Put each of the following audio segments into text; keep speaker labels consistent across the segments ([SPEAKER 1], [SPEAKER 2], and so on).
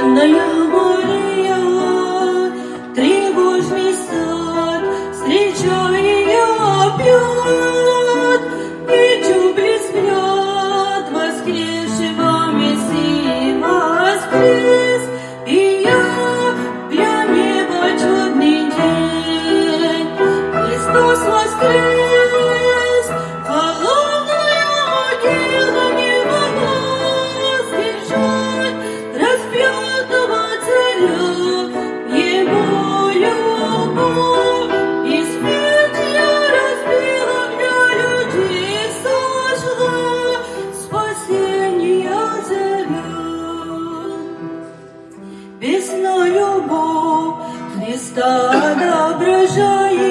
[SPEAKER 1] Блаженная Мария, тревожный сад, встреча ее опять, и близ взгляд воскресшего Мессии воскрес, и я для неба чудный день. Христос воскрес, холодную могилу не могла сдержать распятого царя, его любовь и смерть я разбила, для людей сошла спасенья заря. Весна любовь Христа отображает,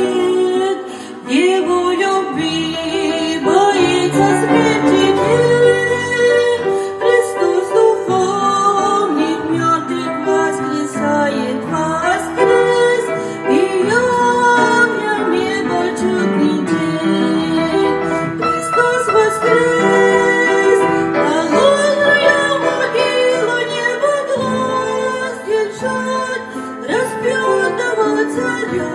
[SPEAKER 1] его любви боится смерти день. Христос духовник мертвых воскресает, воскрес, и явля небо чудный день. Христос воскрес, холодную могилу не могла сдержать распятого царя,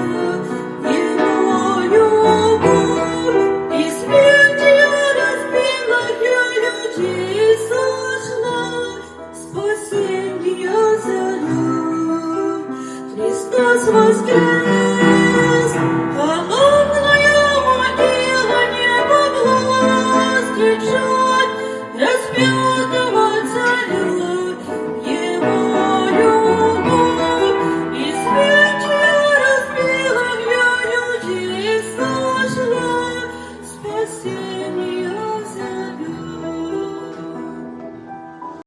[SPEAKER 1] его любовь и смерть я разбила, для людей сошла спасенья заря. Христос воскрес.